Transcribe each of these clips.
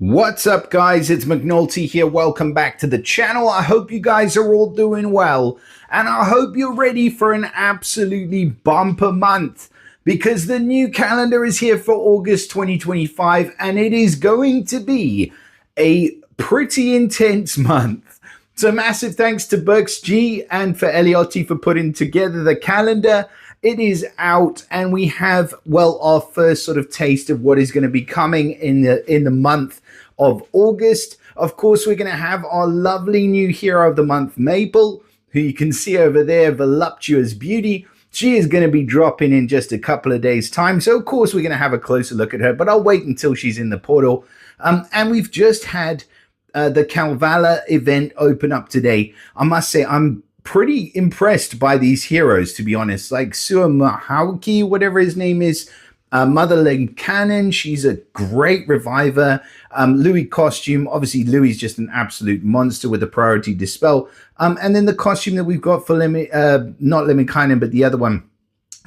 What's up, guys? It's McNulty here. Welcome back to the channel. I hope you guys are all doing well, and I hope you're ready for an absolutely bumper month because the new calendar is here for August 2025, and it is going to be a pretty intense month. So massive thanks to Burks G and for Eliotti for putting together the calendar. It is out, and we have, well, our first sort of taste of what is going to be coming in the month of August. Of course, we're going to have our lovely new hero of the month, Maple, who you can see over there, Voluptuous Beauty. She is going to be dropping in just a couple of days' time. So, of course, we're going to have a closer look at her, but I'll wait until she's in the portal. And we've just had the Kalevala event open up today. I must say, I'm pretty impressed by these heroes, to be honest. Like Sua Mahauki, whatever his name is, Motherling Cannon, she's a great reviver. Louis costume, obviously Louis just an absolute monster with a priority dispel. And then the costume that we've got for not Lemminkainen, but the other one.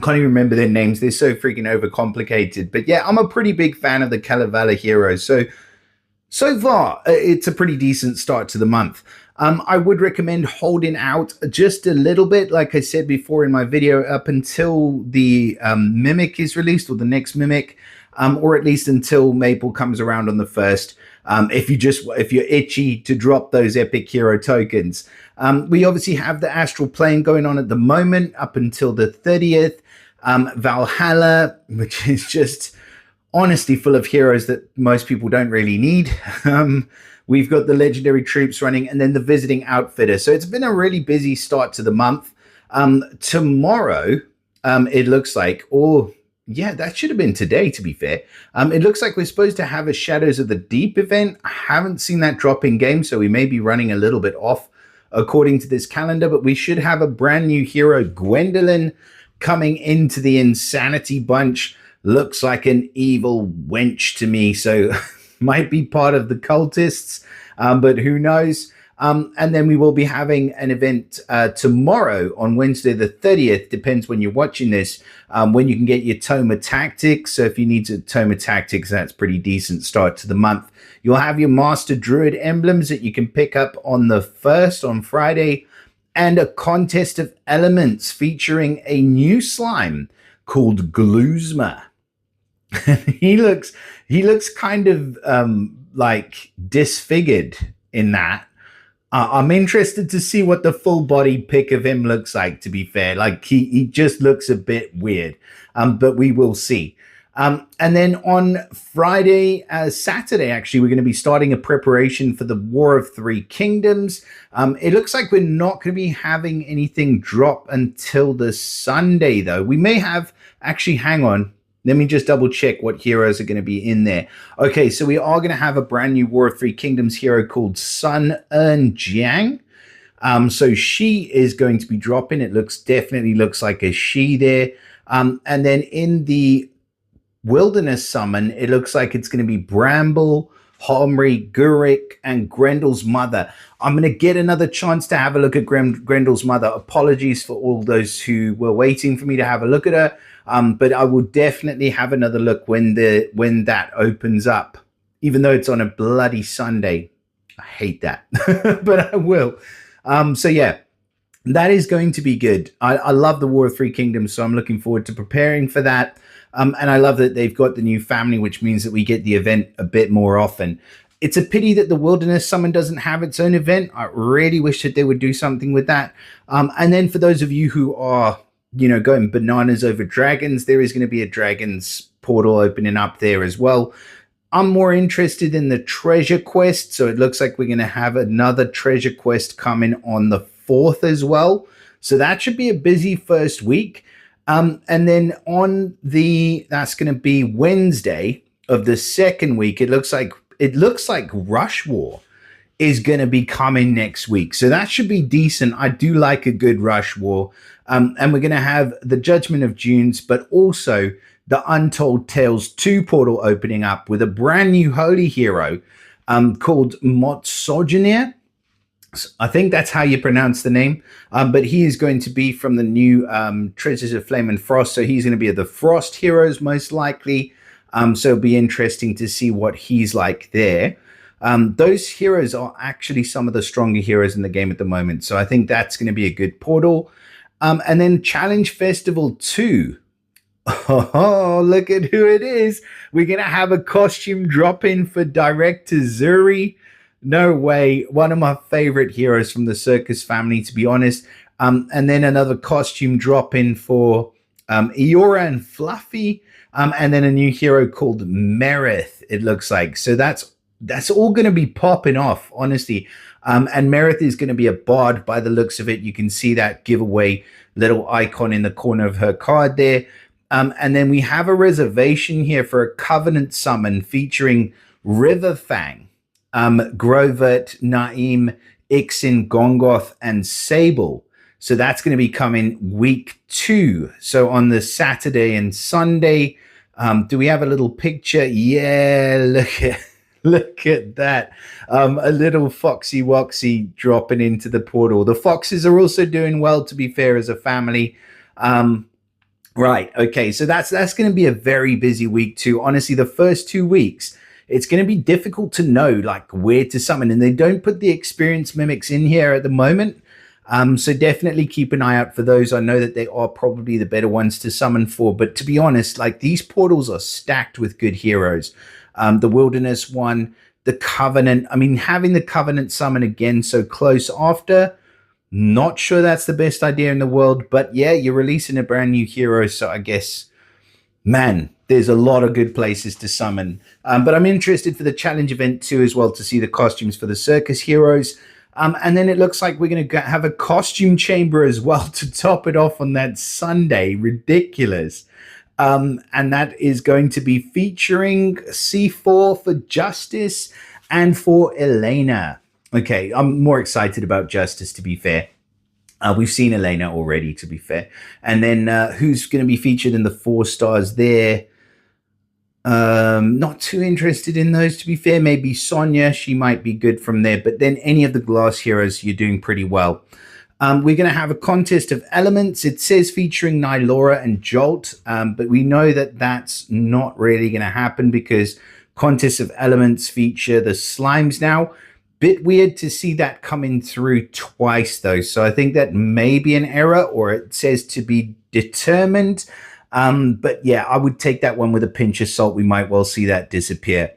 Can't even remember their names. They're so freaking overcomplicated. But yeah, I'm a pretty big fan of the Kalevala heroes. So far, it's a pretty decent start to the month. I would recommend holding out just a little bit, like I said before in my video, up until the Mimic is released, or the next Mimic, or at least until Maple comes around on the 1st. If you're itchy to drop those epic hero tokens. We obviously have the Astral Plane going on at the moment up until the 30th. Valhalla, which is just honestly full of heroes that most people don't really need. We've got the legendary troops running, and then the visiting outfitter. So it's been a really busy start to the month. Tomorrow, it looks like, or yeah, that should have been today, to be fair. It looks like we're supposed to have a Shadows of the Deep event. I haven't seen that drop in game, so we may be running a little bit off according to this calendar, but we should have a brand new hero, Gwendolyn, coming into the Insanity Bunch. Looks like an evil wench to me, so might be part of the cultists, but who knows? And then we will be having an event tomorrow on Wednesday the 30th, depends when you're watching this, when you can get your Toma Tactics. So if you need to Toma Tactics, that's pretty decent start to the month. You'll have your Master Druid emblems that you can pick up on the 1st, on Friday, and a contest of elements featuring a new slime called Gloozma. he looks kind of like disfigured in that. I'm interested to see what the full body pic of him looks like, to be fair. Like he just looks a bit weird, but we will see. And then on Friday, Saturday, actually, we're going to be starting a preparation for the War of Three Kingdoms. It looks like we're not going to be having anything drop until the Sunday, though. We may have, actually, hang on. Let me just double check what heroes are going to be in there. Okay, so we are going to have a brand new War of Three Kingdoms hero called Sun Earn Jiang. So she is going to be dropping. It definitely looks like a she there. And then in the Wilderness Summon, it looks like it's going to be Bramble, Homri, Gurik, and Grendel's mother. I'm going to get another chance to have a look at Grendel's mother. Apologies for all those who were waiting for me to have a look at her. But I will definitely have another look when that opens up, even though it's on a bloody Sunday. I hate that, but I will. So yeah, that is going to be good. I love the War of Three Kingdoms, so I'm looking forward to preparing for that. And I love that they've got the new family, which means that we get the event a bit more often. It's a pity that the Wilderness Summon doesn't have its own event. I really wish that they would do something with that. And then for those of you who are, going bananas over dragons, there is going to be a dragons portal opening up there as well. I'm more interested in the treasure quest. So it looks like we're going to have another treasure quest coming on the 4th as well. So that should be a busy first week. And then that's going to be Wednesday of the second week. It looks like Rush War is going to be coming next week. So that should be decent. I do like a good Rush War. And we're going to have the Judgment of Dunes, but also the Untold Tales 2 portal opening up with a brand new holy hero called Motsogenir. I think that's how you pronounce the name. But he is going to be from the new Treasures of Flame and Frost. So he's going to be the Frost heroes, most likely. So it'll be interesting to see what he's like there. Those heroes are actually some of the stronger heroes in the game at the moment. So I think that's going to be a good portal. And then Challenge Festival 2. Oh, look at who it is. We're going to have a costume drop in for Director Zuri. No way. One of my favorite heroes from the Circus family, to be honest. And then another costume drop in for Eora and Fluffy. And then a new hero called Merith, it looks like. So that's all going to be popping off, honestly. And Merith is going to be a bard by the looks of it. You can see that giveaway little icon in the corner of her card there. And then we have a reservation here for a Covenant summon featuring Riverfang, Grovert, Naim, Ixin, Gongoth, and Sable. So that's going to be coming week 2. So on the Saturday and Sunday. Do we have a little picture? Yeah, look at that. A little Foxy Woxy dropping into the portal. The Foxes are also doing well, to be fair, as a family. Right. Okay. So that's going to be a very busy week too. Honestly, the first 2 weeks, it's going to be difficult to know like where to summon, and they don't put the experienced mimics in here at the moment. So definitely keep an eye out for those. I know that they are probably the better ones to summon for, but to be honest, like these portals are stacked with good heroes. The Wilderness one, the Covenant. I mean, having the Covenant summon again so close after, not sure that's the best idea in the world, but yeah, you're releasing a brand new hero. So I guess, man, there's a lot of good places to summon. But I'm interested for the challenge event too, as well, to see the costumes for the circus heroes. And then it looks like we're going to have a costume chamber as well to top it off on that Sunday. Ridiculous. And that is going to be featuring C4 for Justice and for Elena. Okay, I'm more excited about Justice, to be fair. We've seen Elena already, to be fair. And then who's going to be featured in the 4 stars there? Not too interested in those, to be fair. Maybe Sonya, she might be good from there. But then any of the glass heroes, you're doing pretty well. We're going to have a contest of elements. It says featuring Nylora and Jolt, but we know that that's not really going to happen because contests of elements feature the slimes now. Bit weird to see that coming through twice, though. So I think that may be an error, or it says to be determined. But yeah, I would take that one with a pinch of salt. We might well see that disappear.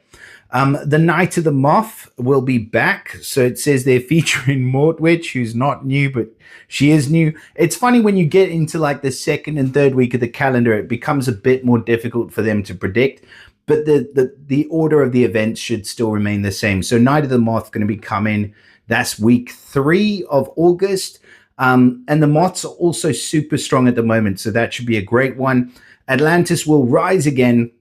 The Night of the Moth will be back. So it says they're featuring Mortwitch, who's not new, but she is new. It's funny when you get into like the 2nd and 3rd week of the calendar, it becomes a bit more difficult for them to predict. But the order of the events should still remain the same. So Night of the Moth going to be coming. That's week 3 of August. And the Moths are also super strong at the moment. So that should be a great one. Atlantis will rise again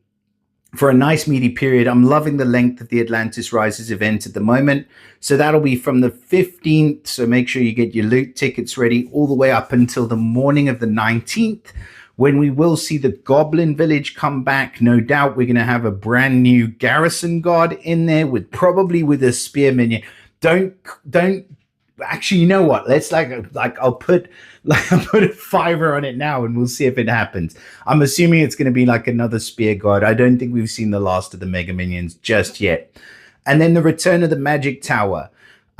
for a nice meaty period. I'm loving the length of the Atlantis Rises event at the moment. So that'll be from the 15th. So make sure you get your loot tickets ready all the way up until the morning of the 19th. When we will see the Goblin Village come back. No doubt we're going to have a brand new Garrison Guard in there with probably with a spear minion. Don't actually, you know what? Let's I'll put a $5 on it now and we'll see if it happens. I'm assuming it's going to be like another spear guard. I don't think we've seen the last of the Mega Minions just yet. And then the return of the Magic Tower.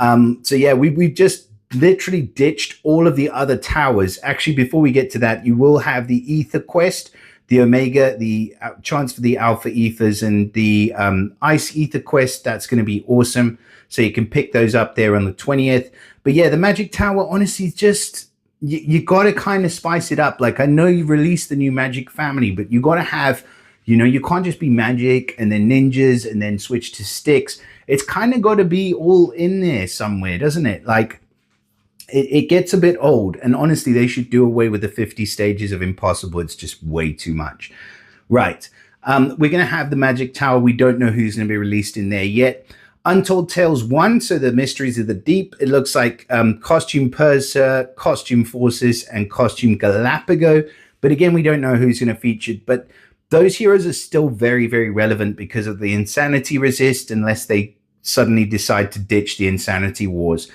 So yeah, we've just literally ditched all of the other towers. Actually, before we get to that, you will have the Ether Quest, the Omega, the chance for the Alpha Ethers, and the Ice Ether Quest. That's going to be awesome. So you can pick those up there on the 20th. But yeah, the Magic Tower, honestly, just you got to kind of spice it up. Like, I know you released the new Magic family, but you got to have, you can't just be Magic and then Ninjas and then switch to Sticks. It's kind of got to be all in there somewhere, doesn't it? Like, it gets a bit old, and honestly, they should do away with the 50 stages of impossible. It's just way too much. Right. We're going to have the Magic Tower. We don't know who's going to be released in there yet. Untold Tales 1, so the Mysteries of the Deep. It looks like Costume Purser, Costume Forces, and Costume Galapago. But again, we don't know who's going to feature. But those heroes are still very, very relevant because of the Insanity Resist, unless they suddenly decide to ditch the Insanity Wars.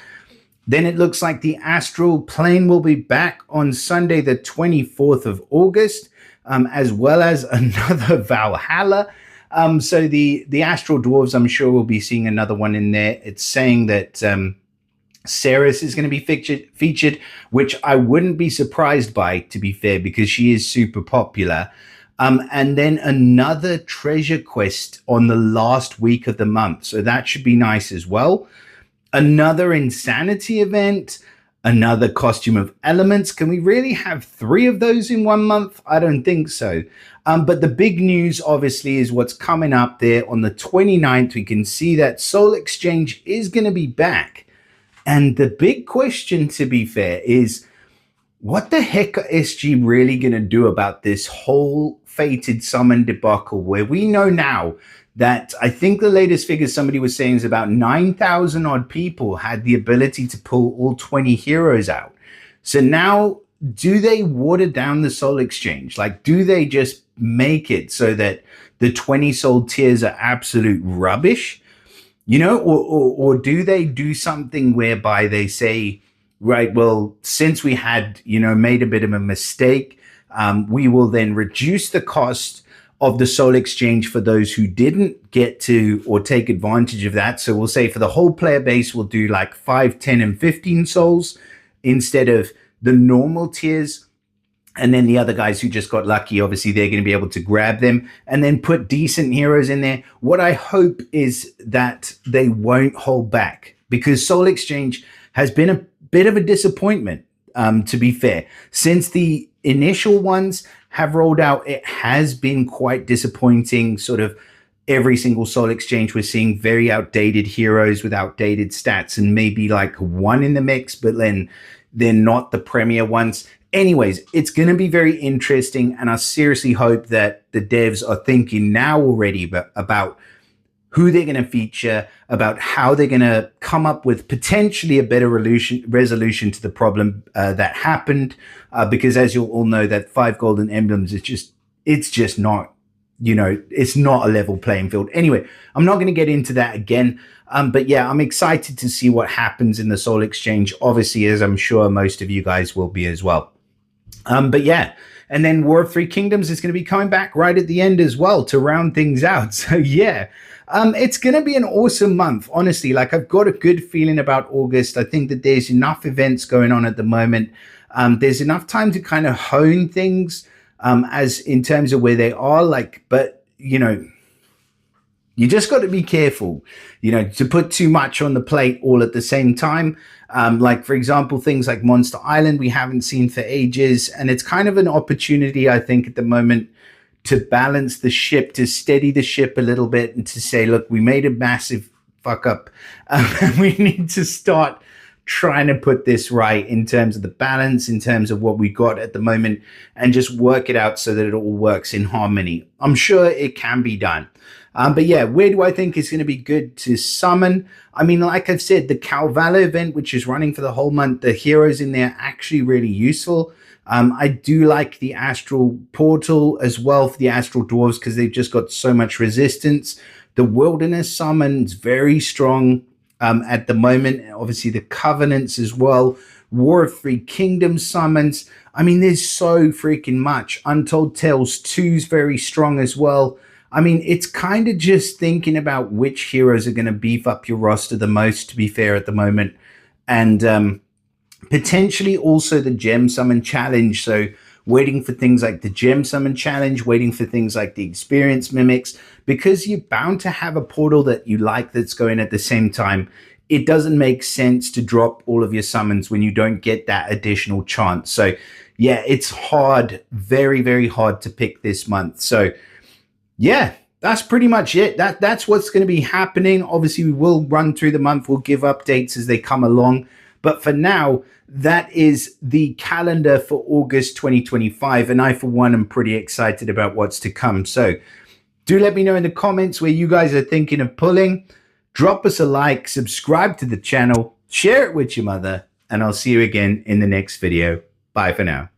Then it looks like the Astral Plane will be back on Sunday, the 24th of August, as well as another Valhalla. So the Astral Dwarves, I'm sure we'll be seeing another one in there. It's saying that Ceres is going to be featured, which I wouldn't be surprised by, to be fair, because she is super popular. And then another treasure quest on the last week of the month. So that should be nice as well. Another Insanity event, another Costume of Elements. Can we really have 3 of those in one month? I don't think so. But the big news, obviously, is what's coming up there on the 29th. We can see that Soul Exchange is going to be back. And the big question, to be fair, is what the heck are SG really going to do about this whole Fated Summon debacle, where we know now that I think the latest figure somebody was saying is about 9,000 odd people had the ability to pull all 20 heroes out. So now, do they water down the Soul Exchange? Like, do they just make it so that the 20 soul tiers are absolute rubbish? You know, or do they do something whereby they say, right, well, since we had, you know, made a bit of a mistake, we will then reduce the cost of the Soul Exchange for those who didn't get to or take advantage of that. So we'll say for the whole player base, we'll do like 5, 10, and 15 souls instead of the normal tiers. And then the other guys who just got lucky, obviously, they're going to be able to grab them and then put decent heroes in there. What I hope is that they won't hold back, because Soul Exchange has been a bit of a disappointment, to be fair. Since the initial ones have rolled out, it has been quite disappointing. Sort of every single Soul Exchange, we're seeing very outdated heroes with outdated stats and maybe like one in the mix, but then they're not the premier ones. Anyways, it's going to be very interesting, and I seriously hope that the devs are thinking now already about who they're going to feature, about how they're going to come up with potentially a better resolution to the problem that happened. Because as you'll all know, that 5 golden emblems is it's just not, you know, it's not a level playing field. Anyway, I'm not going to get into that again. But yeah, I'm excited to see what happens in the Soul Exchange, obviously, as I'm sure most of you guys will be as well. But yeah, and then War of Three Kingdoms is going to be coming back right at the end as well to round things out. So yeah, it's going to be an awesome month, honestly. Like, I've got a good feeling about August. I think that there's enough events going on at the moment. There's enough time to kind of hone things as in terms of where they are, like, but you know, you just got to be careful, you know, to put too much on the plate all at the same time. Like, for example, things like Monster Island, we haven't seen for ages. And it's kind of an opportunity, I think, at the moment to balance the ship, to steady the ship a little bit and to say, look, we made a massive fuck up. And we need to start trying to put this right in terms of the balance, in terms of what we got at the moment, and just work it out so that it all works in harmony. I'm sure it can be done. But yeah, where do I think it's going to be good to summon? I mean, like I've said, the Calvala event, which is running for the whole month, the heroes in there are actually really useful. I do like the Astral Portal as well for the Astral Dwarves because they've just got so much resistance. The Wilderness Summon's very strong at the moment. Obviously, the Covenants as well. War of Three Kingdoms summons. I mean, there's so freaking much. Untold Tales 2 is very strong as well. I mean, it's kind of just thinking about which heroes are going to beef up your roster the most, to be fair, at the moment. And potentially also the Gem Summon Challenge. So waiting for things like the Gem Summon Challenge, waiting for things like the Experience Mimics, because you're bound to have a portal that you like that's going at the same time. It doesn't make sense to drop all of your summons when you don't get that additional chance. So yeah, it's hard, very, very hard to pick this month. So yeah, that's pretty much it. That's what's going to be happening. Obviously, we will run through the month. We'll give updates as they come along. But for now, that is the calendar for August 2025. And I, for one, am pretty excited about what's to come. So do let me know in the comments where you guys are thinking of pulling. Drop us a like, subscribe to the channel, share it with your mother, and I'll see you again in the next video. Bye for now.